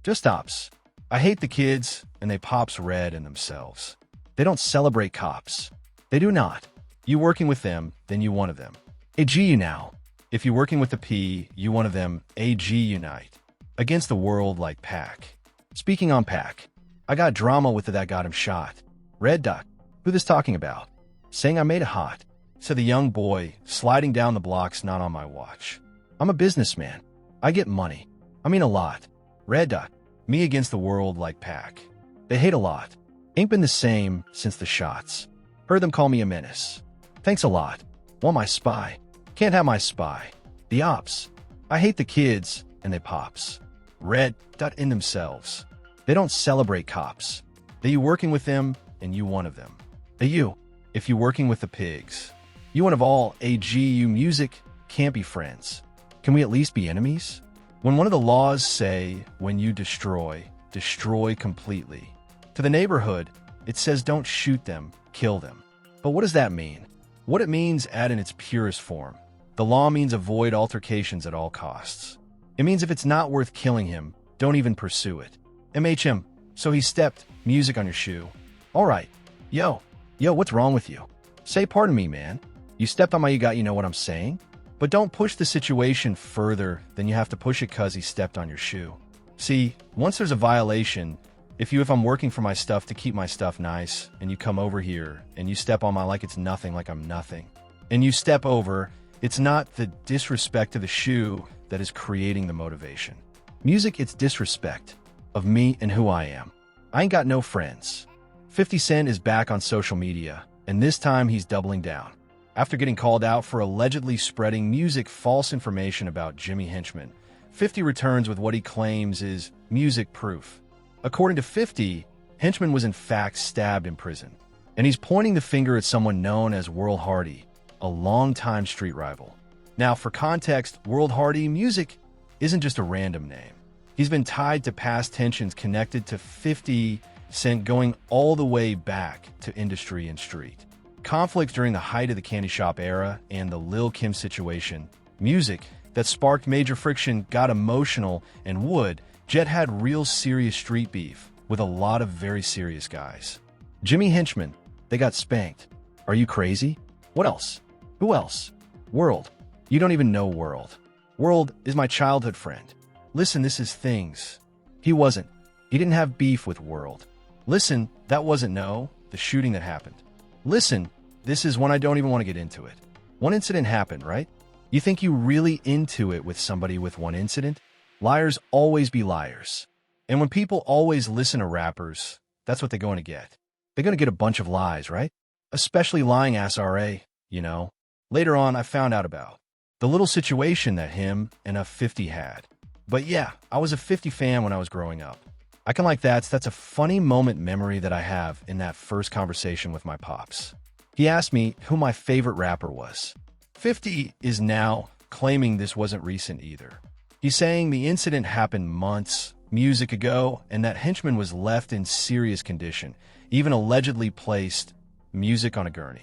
Just ops. I hate the kids, and they pops red in themselves. They don't celebrate cops. They do not. You working with them, then you one of them. AG you now. If you working with the P, you one of them. AG unite. Against the world like Pack. Speaking on Pack, I got drama with that got him shot. Red Duck. Who this talking about? Saying I made it hot. Said the young boy, sliding down the blocks not on my watch. I'm a businessman. I get money. I mean a lot. Red Duck. Me against the world like Pack. They hate a lot. Ain't been the same since the shots. Heard them call me a menace. Thanks a lot. Want my spy. Can't have my spy. The ops. I hate the kids, and they pops. Red dot in themselves. They don't celebrate cops. They you working with them, and you one of them. A you, if you working with the pigs. You one of all. AG you music can't be friends. Can we at least be enemies? When one of the laws say, when you destroy, destroy completely. To the neighborhood, it says don't shoot them, kill them. But what does that mean? What it means at in its purest form. The law means avoid altercations at all costs. It means if it's not worth killing him, don't even pursue it. MHM, so he stepped, music on your shoe. All right. Yo, what's wrong with you? Say pardon me, man. You stepped on my you know what I'm saying? But don't push the situation further than you have to push it cause he stepped on your shoe. See, once there's a violation, if I'm working for my stuff to keep my stuff nice, and you come over here, and you step on my like it's nothing, like I'm nothing, and you step over, it's not the disrespect to the shoe that is creating the motivation. Music, it's disrespect of me and who I am. I ain't got no friends. 50 Cent is back on social media, and this time he's doubling down. After getting called out for allegedly spreading music false information about Jimmy Henchman, 50 returns with what he claims is music proof. According to 50, Henchman was in fact stabbed in prison, and he's pointing the finger at someone known as World Hardy, a longtime street rival. Now, for context, World Hardy music isn't just a random name. He's been tied to past tensions connected to 50 Cent going all the way back to industry and street. Conflicts during the height of the candy shop era and the Lil Kim situation, music that sparked major friction got emotional and Jet had real serious street beef with a lot of very serious guys. Jimmy Henchman, they got spanked. Are you crazy? What else? Who else? World. You don't even know World. World is my childhood friend. Listen, this is things. He didn't have beef with World. Listen, that wasn't the shooting that happened. Listen, this is one I don't even want to get into it. One incident happened, right? You think you really into it with somebody with one incident? Liars always be liars. And when people always listen to rappers, that's what they're going to get. They're going to get a bunch of lies, right? Especially lying ass RA, you know. Later on, I found out about the little situation that him and a 50 had. But yeah, I was a 50 fan when I was growing up. I can like that. That's a funny moment memory that I have in that first conversation with my pops. He asked me who my favorite rapper was. 50 is now claiming this wasn't recent either. He's saying the incident happened months, music ago, and that Henchman was left in serious condition, even allegedly placed music on a gurney.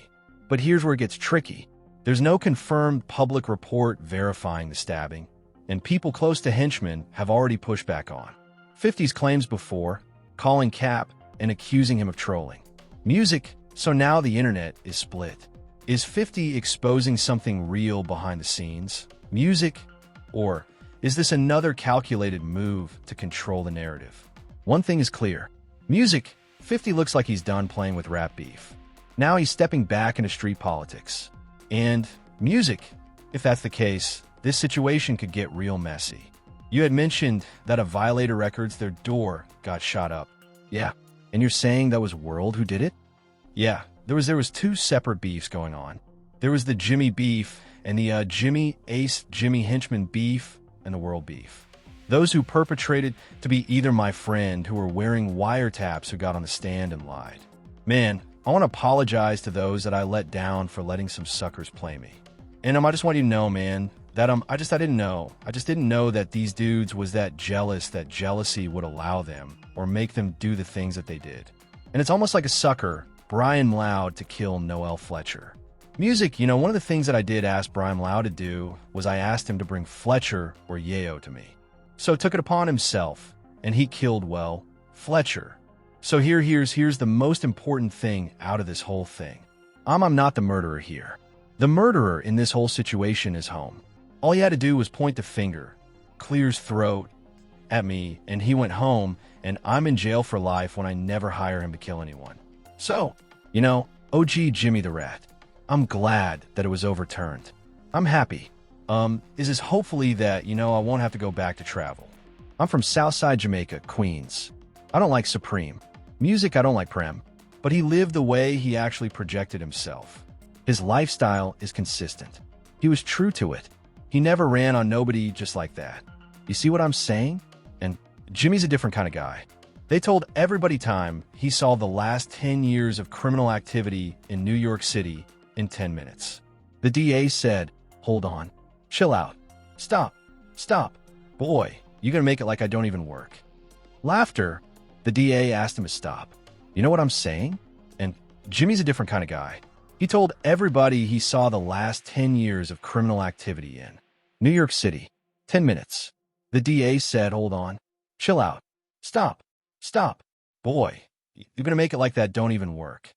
But here's where it gets tricky. There's no confirmed public report verifying the stabbing, and people close to Henchman have already pushed back on 50's claims before, calling cap and accusing him of trolling. Music, so now the internet is split. Is 50 exposing something real behind the scenes? Music? Or is this another calculated move to control the narrative? One thing is clear. Music, 50 looks like he's done playing with rap beef. Now he's stepping back into street politics. And music, if that's the case, this situation could get real messy. You had mentioned that at Violator Records, their door got shot up. Yeah, and you're saying that was World who did it? Yeah, there was two separate beefs going on. There was the Jimmy beef and the Jimmy Henchman beef and the World beef. Those who perpetrated to be either my friend who were wearing wiretaps who got on the stand and lied. Man, I want to apologize to those that I let down for letting some suckers play me. And I just want you to know, man, that I didn't know. I just didn't know that these dudes was that jealous that jealousy would allow them or make them do the things that they did. And it's almost like a sucker, Brian Loud, to kill Noel Fletcher. Music, one of the things that I did ask Brian Loud to do was I asked him to bring Fletcher or Yayo to me. So took it upon himself and he killed, well, Fletcher. So here's the most important thing out of this whole thing. I'm not the murderer here. The murderer in this whole situation is home. All he had to do was point the finger, clear his throat at me, and he went home, and I'm in jail for life when I never hire him to kill anyone. So, OG Jimmy the Rat, I'm glad that it was overturned. I'm happy. Is this hopefully that, I won't have to go back to travel. I'm from Southside Jamaica, Queens. I don't like Supreme. Music, I don't like Prem. But he lived the way he actually projected himself. His lifestyle is consistent. He was true to it. He never ran on nobody just like that. You see what I'm saying? And Jimmy's a different kind of guy. They told everybody time he saw the last 10 years of criminal activity in New York City in 10 minutes. The DA said, "Hold on. Chill out. Stop. Boy, you gonna make it like I don't even work." Laughter. The DA asked him to stop. You know what I'm saying? And Jimmy's a different kind of guy. He told everybody he saw the last 10 years of criminal activity in New York City. 10 minutes. The DA said, "Hold on. Chill out. Stop. Boy, you're gonna make it like that don't even work."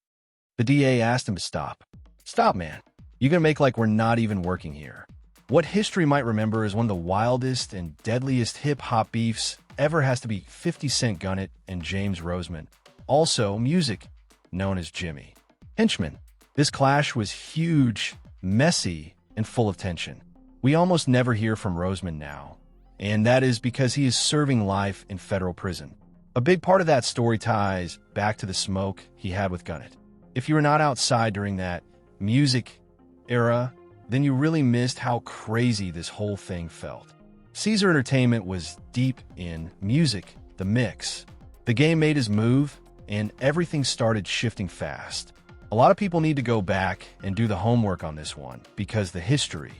The DA asked him to stop. "Stop, man. You're gonna make like we're not even working here." What history might remember as one of the wildest and deadliest hip-hop beefs ever has to be 50 Cent Gunnet and James Roseman, also music, known as Jimmy. Henchman. This clash was huge, messy, and full of tension. We almost never hear from Roseman now, and that is because he is serving life in federal prison. A big part of that story ties back to the smoke he had with Gunnet. If you were not outside during that music era, then you really missed how crazy this whole thing felt. Caesar Entertainment was deep in music, the mix. The game made his move, and everything started shifting fast. A lot of people need to go back and do the homework on this one, because the history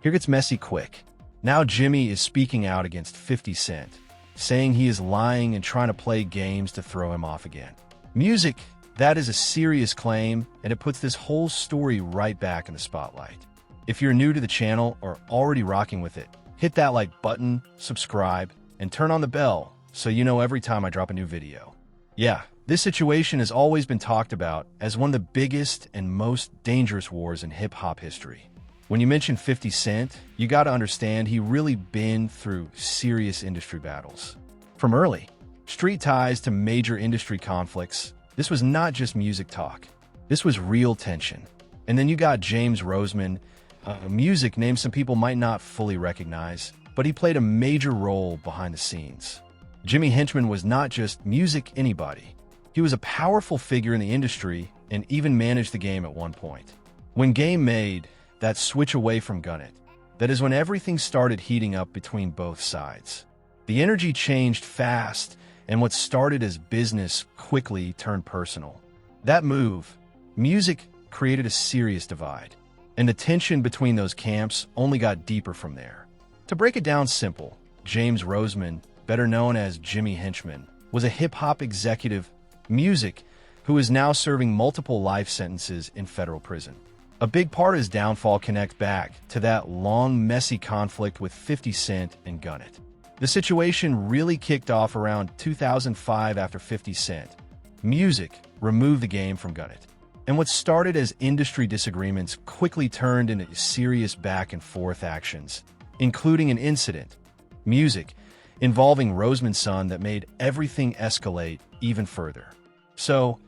here gets messy quick. Now Jimmy is speaking out against 50 Cent, saying he is lying and trying to play games to throw him off again. Music, that is a serious claim, and it puts this whole story right back in the spotlight. If you're new to the channel or already rocking with it, hit that like button, subscribe, and turn on the bell so you know every time I drop a new video. Yeah, this situation has always been talked about as one of the biggest and most dangerous wars in hip-hop history. When you mention 50 Cent, you gotta understand he really been through serious industry battles. From early street ties to major industry conflicts, this was not just music talk. This was real tension. And then you got James Roseman, music name some people might not fully recognize, but he played a major role behind the scenes. Jimmy Henchman was not just music anybody. He was a powerful figure in the industry and even managed the game at one point. When Game made that switch away from Gunnet, that is when everything started heating up between both sides. The energy changed fast, and what started as business quickly turned personal. That move, music, created a serious divide, and the tension between those camps only got deeper from there. To break it down simple, James Roseman, better known as Jimmy Henchman, was a hip-hop executive, music, who is now serving multiple life sentences in federal prison. A big part of his downfall connects back to that long, messy conflict with 50 Cent and Gunnet. The situation really kicked off around 2005 after 50 Cent. Music removed the game from Gunnet. And what started as industry disagreements quickly turned into serious back-and-forth actions, including an incident, music, involving Roseman's son that made everything escalate even further. So,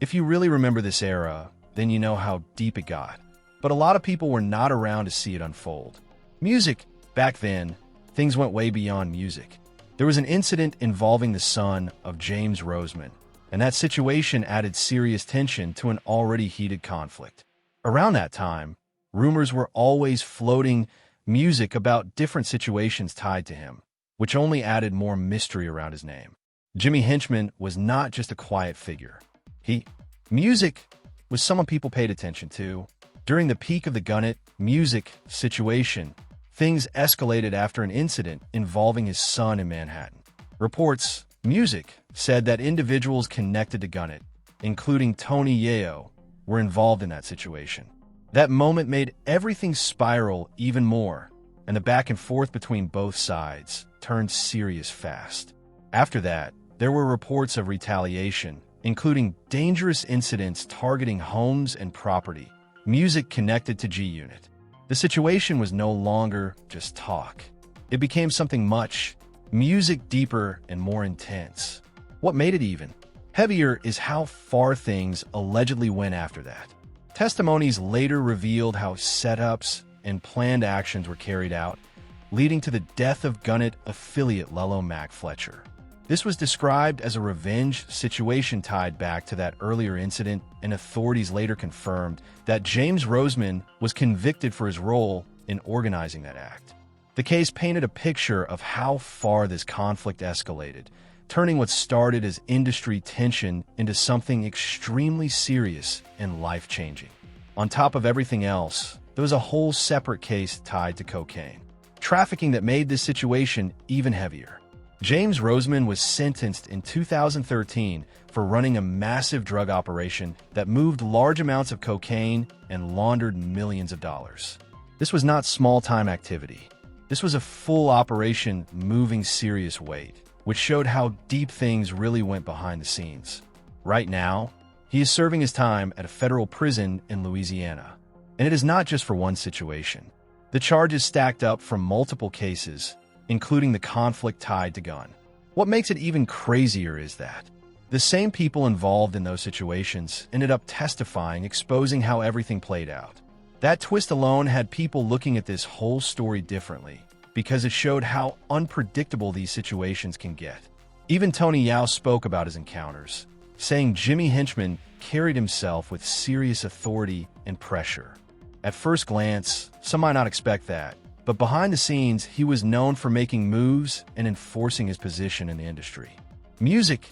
if you really remember this era, then you know how deep it got. But a lot of people were not around to see it unfold. Music, back then, things went way beyond music. There was an incident involving the son of James Roseman, and that situation added serious tension to an already heated conflict. Around that time, rumors were always floating music about different situations tied to him, which only added more mystery around his name. Jimmy Henchman was not just a quiet figure. Music was someone people paid attention to. During the peak of the Gunnet music situation, things escalated after an incident involving his son in Manhattan. Reports, music, said that individuals connected to Gunnet, including Tony Yayo, were involved in that situation. That moment made everything spiral even more, and the back and forth between both sides turned serious fast. After that, there were reports of retaliation, including dangerous incidents targeting homes and property. Music connected to G-Unit. The situation was no longer just talk. It became something much music deeper and more intense. What made it even heavier is how far things allegedly went after that. Testimonies later revealed how setups and planned actions were carried out, leading to the death of Gunnet affiliate Lello Mac Fletcher. This was described as a revenge situation tied back to that earlier incident, and authorities later confirmed that James Roseman was convicted for his role in organizing that act. The case painted a picture of how far this conflict escalated, turning what started as industry tension into something extremely serious and life-changing. On top of everything else, there was a whole separate case tied to cocaine trafficking that made this situation even heavier. James Roseman was sentenced in 2013 for running a massive drug operation that moved large amounts of cocaine and laundered millions of dollars. This was not small-time activity. This was a full operation moving serious weight, which showed how deep things really went behind the scenes. Right now, he is serving his time at a federal prison in Louisiana. And it is not just for one situation. The charges stacked up from multiple cases, including the conflict tied to gun. What makes it even crazier is that the same people involved in those situations ended up testifying, exposing how everything played out. That twist alone had people looking at this whole story differently, because it showed how unpredictable these situations can get. Even Tony Yao spoke about his encounters, saying Jimmy Henchman carried himself with serious authority and pressure. At first glance, some might not expect that, but behind the scenes, he was known for making moves and enforcing his position in the industry. Music,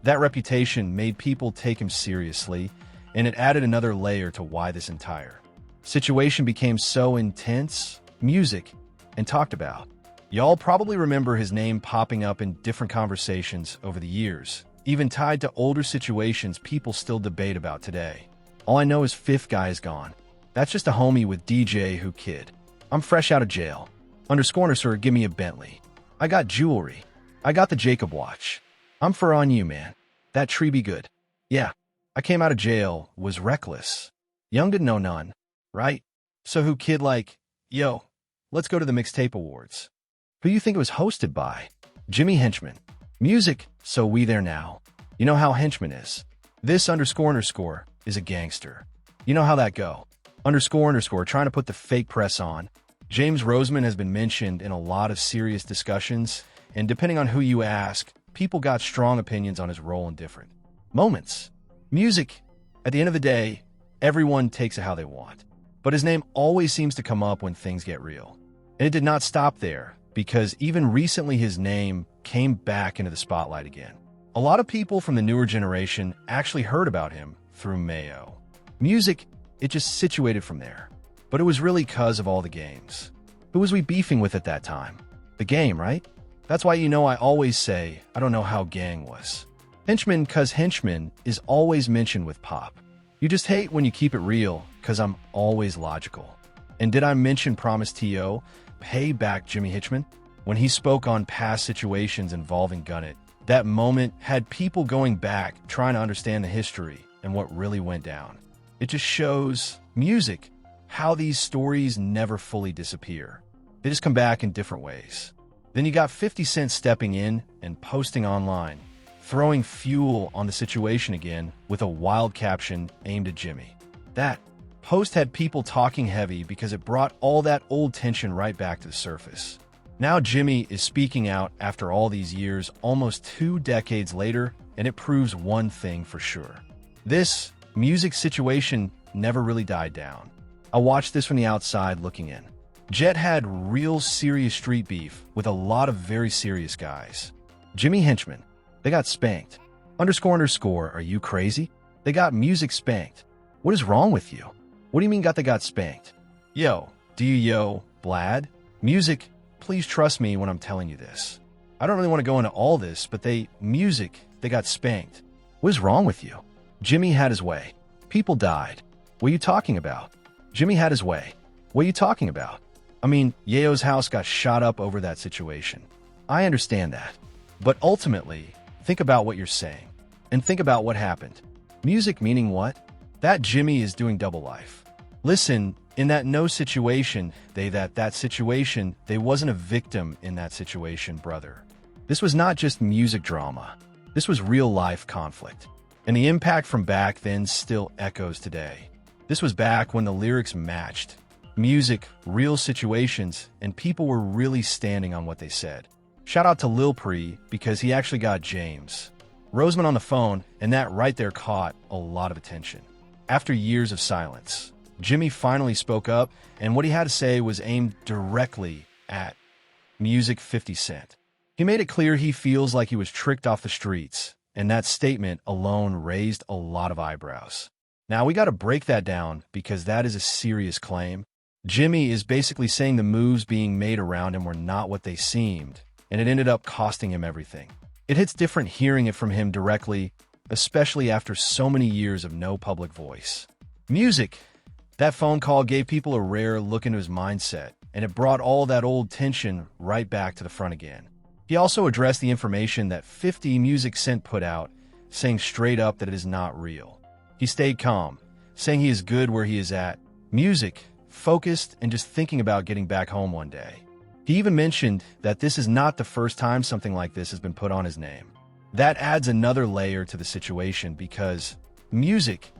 that reputation made people take him seriously, and it added another layer to why this entire situation became so intense, music, and talked about. Y'all probably remember his name popping up in different conversations over the years, even tied to older situations people still debate about today. All I know is Fifth Guy is gone. That's just a homie with DJ Who Kid. I'm fresh out of jail. _, give me a Bentley. I got jewelry. I got the Jacob watch. I'm for on you, man. That tree be good. Yeah, I came out of jail, was reckless. Young didn't know none, right? So Who Kid like, yo, let's go to the Mixtape Awards. Who you think it was hosted by? Jimmy Henchman. Music, so we there now. You know how Henchman is. This _, is a gangster. You know how that go. _, trying to put the fake press on. James Roseman has been mentioned in a lot of serious discussions, and depending on who you ask, people got strong opinions on his role in different moments. Music, at the end of the day, everyone takes it how they want. But his name always seems to come up when things get real. And it did not stop there, because even recently his name came back into the spotlight again. A lot of people from the newer generation actually heard about him through Mayo. Music, it just situated from there. But it was really because of all the games. Who was we beefing with at that time? The game, right? That's why I always say, I don't know how gang was. Henchman, cause Henchman is always mentioned with Pop. You just hate when you keep it real, cause I'm always logical. And did I mention Promise T.O., pay back Jimmy Henchman? When he spoke on past situations involving Gunnet, that moment had people going back trying to understand the history and what really went down. It just shows music, how these stories never fully disappear. They just come back in different ways. Then you got 50 Cent stepping in and posting online, throwing fuel on the situation again with a wild caption aimed at Jimmy. That post had people talking heavy because it brought all that old tension right back to the surface. Now Jimmy is speaking out after all these years, almost 2 decades later, and it proves one thing for sure. This music situation never really died down. I watched this from the outside looking in. Jet had real serious street beef with a lot of very serious guys. Jimmy Henchman, they got spanked. _, are you crazy? They got music spanked. What is wrong with you? What do you mean they got spanked? Yo, do you yo, Blad? Music, please trust me when I'm telling you this. I don't really want to go into all this, but they got spanked. What is wrong with you? Jimmy had his way. People died. What are you talking about? Jimmy had his way. What are you talking about? I mean, Yayo's house got shot up over that situation. I understand that. But ultimately, think about what you're saying. And think about what happened. Music meaning what? That Jimmy is doing double life. Listen, in that no situation, that situation, they wasn't a victim in that situation, brother. This was not just music drama. This was real-life conflict. And the impact from back then still echoes today. This was back when the lyrics matched. Music, real situations, and people were really standing on what they said. Shout out to Lil Pre because he actually got James Roseman on the phone, and that right there caught a lot of attention. After years of silence, Jimmy finally spoke up, and what he had to say was aimed directly at Music 50 Cent. He made it clear he feels like he was tricked off the streets, and that statement alone raised a lot of eyebrows. Now, we got to break that down because that is a serious claim. Jimmy is basically saying the moves being made around him were not what they seemed, and it ended up costing him everything. It hits different hearing it from him directly, especially after so many years of no public voice. Music. That phone call gave people a rare look into his mindset, and it brought all that old tension right back to the front again. He also addressed the information that 50 Music Cent put out, saying straight up that it is not real. He stayed calm, saying he is good where he is at, music, focused, and just thinking about getting back home one day. He even mentioned that this is not the first time something like this has been put on his name. That adds another layer to the situation because music,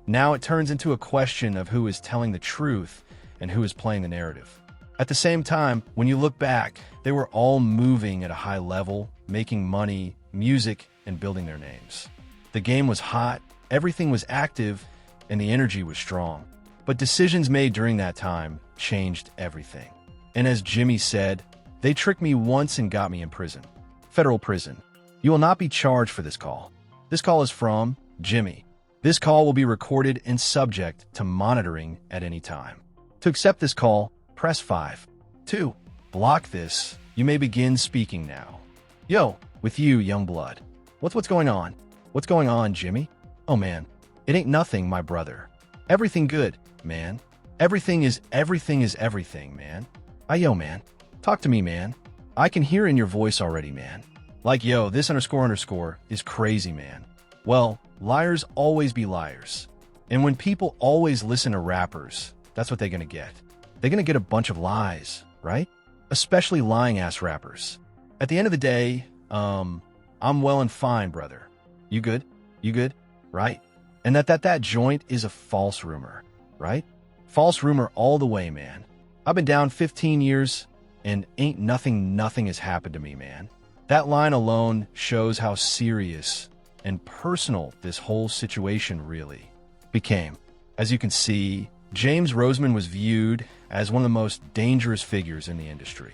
now it turns into a question of who is telling the truth and who is playing the narrative. At the same time, when you look back, they were all moving at a high level, making money, music, and building their names. The game was hot, everything was active, and the energy was strong. But decisions made during that time changed everything. And as Jimmy said, they tricked me once and got me in prison. Federal prison. You will not be charged for this call. This call is from Jimmy. This call will be recorded and subject to monitoring at any time. To accept this call, press 5. 2. Block this. You may begin speaking now. Yo, with you, young blood. What's going on? What's going on, Jimmy? Oh man, it ain't nothing, my brother. Everything good, man. Everything is everything, man. Yo, man. Talk to me, man. I can hear in your voice already, man. Like, yo, this __ is crazy, man. Well, liars always be liars. And when people always listen to rappers, that's what they're gonna get. They're gonna get a bunch of lies, right? Especially lying-ass rappers. At the end of the day, I'm well and fine, brother. You good? You good? Right? And that joint is a false rumor, right? False rumor all the way, man. I've been down 15 years, and ain't nothing has happened to me, man. That line alone shows how serious and personal this whole situation really became. As you can see, James Roseman was viewed as one of the most dangerous figures in the industry.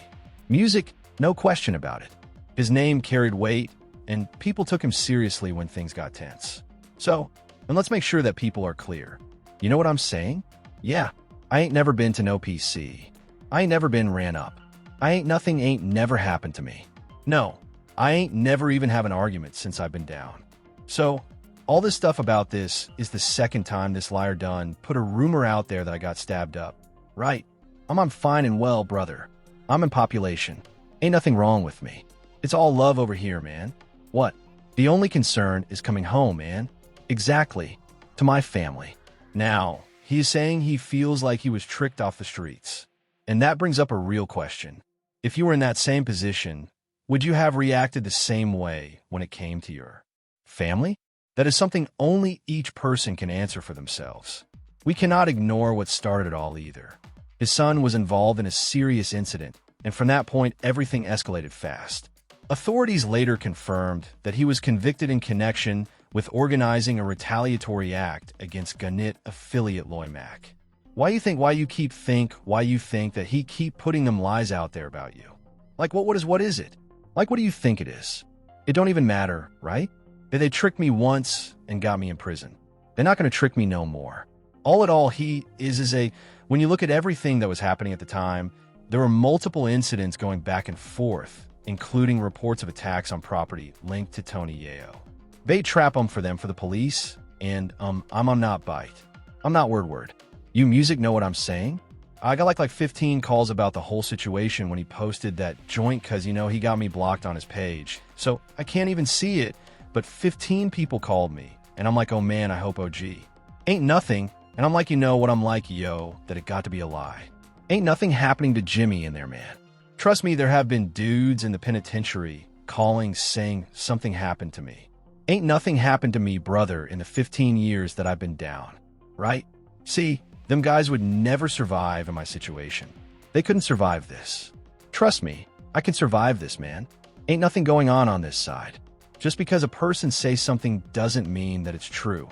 Music, no question about it. His name carried weight, and people took him seriously when things got tense. So, and let's make sure that people are clear. You know what I'm saying? Yeah, I ain't never been to no PC. I ain't never been ran up. Nothing ain't never happened to me. No, I ain't never even have an argument since I've been down. So, all this stuff about this is the second time this liar done put a rumor out there that I got stabbed up. Right. I'm fine and well, brother. I'm in population. Ain't nothing wrong with me. It's all love over here, man. What? The only concern is coming home, man. Exactly. To my family. Now, he's saying he feels like he was tricked off the streets. And that brings up a real question. If you were in that same position, would you have reacted the same way when it came to your family? That is something only each person can answer for themselves. We cannot ignore what started it all either. His son was involved in a serious incident, and from that point, everything escalated fast. Authorities later confirmed that he was convicted in connection with organizing a retaliatory act against Gannett affiliate Loymac. Why you think that he keep putting them lies out there about you? Like, what is it? Like, what do you think it is? It don't even matter, right? They tricked me once and got me in prison. They're not going to trick me no more. All in all, when you look at everything that was happening at the time, there were multiple incidents going back and forth, including reports of attacks on property linked to Tony Yayo. Bait trap for the police, and I'm not bite. I'm not word. You music know what I'm saying? I got like 15 calls about the whole situation when he posted that joint because, he got me blocked on his page. So I can't even see it, but 15 people called me. And I'm like, oh man, I hope OG. Ain't nothing. And I'm like, what I'm like, yo, that it got to be a lie. Ain't nothing happening to Jimmy in there, man. Trust me, there have been dudes in the penitentiary calling saying something happened to me. Ain't nothing happened to me, brother, in the 15 years that I've been down, right? See, them guys would never survive in my situation. They couldn't survive this. Trust me, I can survive this, man. Ain't nothing going on this side. Just because a person says something doesn't mean that it's true,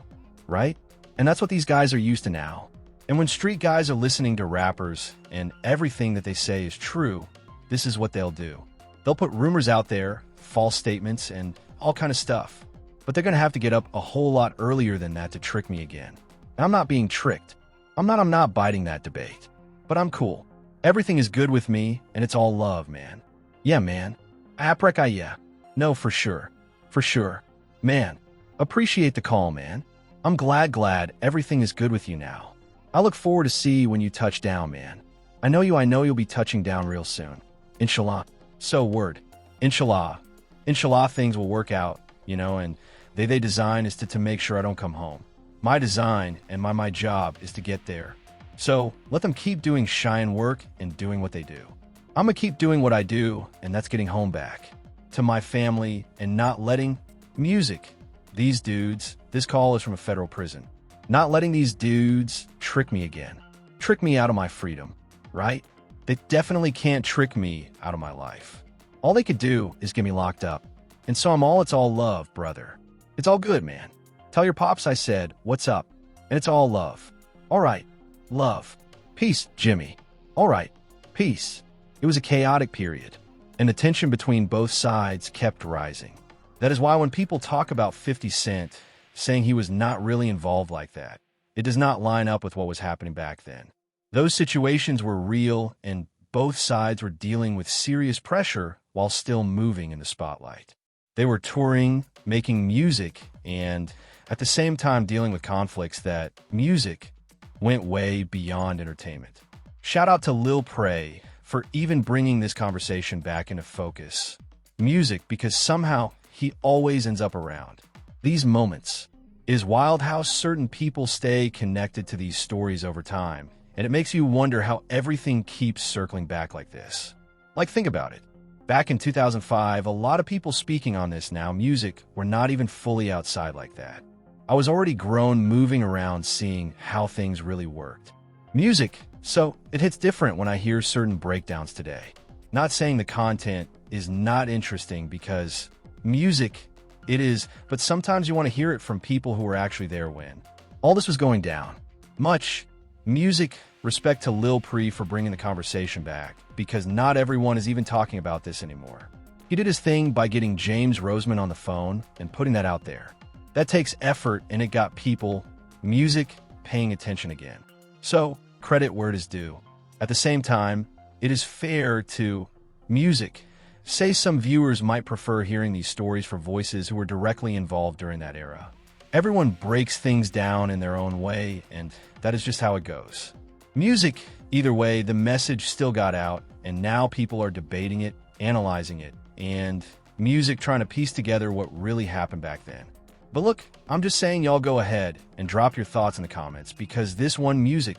right? And that's what these guys are used to now. And when street guys are listening to rappers and everything that they say is true, this is what they'll do. They'll put rumors out there, false statements, and all kind of stuff. But they're going to have to get up a whole lot earlier than that to trick me again. And I'm not being tricked. I'm not biting that debate. But I'm cool. Everything is good with me, and it's all love, man. Yeah, man. Yeah. No, for sure. For sure. Man, appreciate the call, man. I'm glad everything is good with you now. I look forward to see when you touch down, man. I know you'll be touching down real soon. Inshallah. So word. Inshallah. Inshallah things will work out, and they design is to make sure I don't come home. My design and my job is to get there. So let them keep doing shine work and doing what they do. I'm gonna keep doing what I do, and that's getting home back to my family and not letting music, these dudes, this call is from a federal prison, not letting these dudes trick me again, trick me out of my freedom, right? They definitely can't trick me out of my life. All they could do is get me locked up. And so it's all love, brother. It's all good, man. Tell your pops I said, what's up? And it's all love. All right. Love. Peace, Jimmy. All right. Peace. It was a chaotic period, and the tension between both sides kept rising. That is why when people talk about 50 Cent saying he was not really involved like that, it does not line up with what was happening back then. Those situations were real, and both sides were dealing with serious pressure while still moving in the spotlight. They were touring, making music, and at the same time dealing with conflicts that music went way beyond entertainment. Shout out to Lil Prey for even bringing this conversation back into focus. Music, because somehow he always ends up around. These moments. It is wild how certain people stay connected to these stories over time, and it makes you wonder how everything keeps circling back like this. Like, think about it. Back in 2005, a lot of people speaking on this now, music, were not even fully outside like that. I was already grown moving around seeing how things really worked. Music, so it hits different when I hear certain breakdowns today. Not saying the content is not interesting because music, it is, but sometimes you want to hear it from people who were actually there when all this was going down. Much music, respect to Lil Pre for bringing the conversation back, because not everyone is even talking about this anymore. He did his thing by getting James Roseman on the phone and putting that out there. That takes effort, and it got people, music, paying attention again. So, credit where it is due. At the same time, it is fair to music. Say some viewers might prefer hearing these stories from voices who were directly involved during that era. Everyone breaks things down in their own way, and that is just how it goes. Music, either way, the message still got out, and now people are debating it, analyzing it, and music trying to piece together what really happened back then. But look, I'm just saying y'all go ahead and drop your thoughts in the comments, because this one music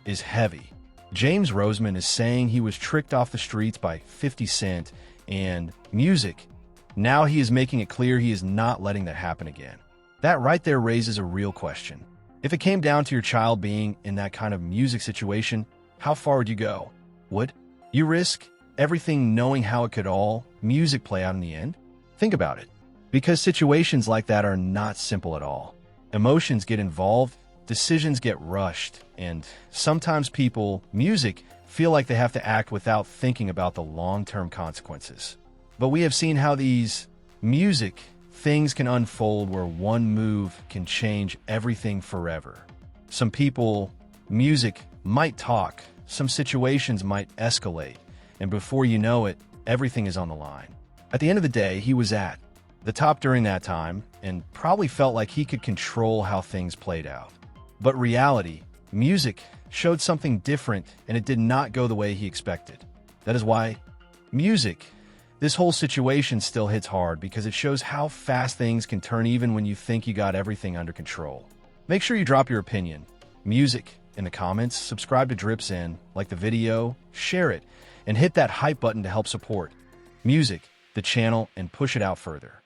is heavy. James Roseman is saying he was tricked off the streets by 50 Cent, and music, now he is making it clear he is not letting that happen again. That right there raises a real question. If it came down to your child being in that kind of music situation, how far would you go? Would you risk everything knowing how it could all music play out in the end? Think about it. Because situations like that are not simple at all. Emotions get involved, decisions get rushed, and sometimes people, music, feel like they have to act without thinking about the long-term consequences. But we have seen how these music things can unfold where one move can change everything forever. Some people, music, might talk, some situations might escalate, and before you know it, everything is on the line. At the end of the day, he was at the top during that time and probably felt like he could control how things played out. But reality, Music showed something different, and it did not go the way he expected. That is why music, this whole situation still hits hard because it shows how fast things can turn even when you think you got everything under control. Make sure you drop your opinion, music, in the comments, subscribe to Drips In, like the video, share it, and hit that hype button to help support music, the channel, and push it out further.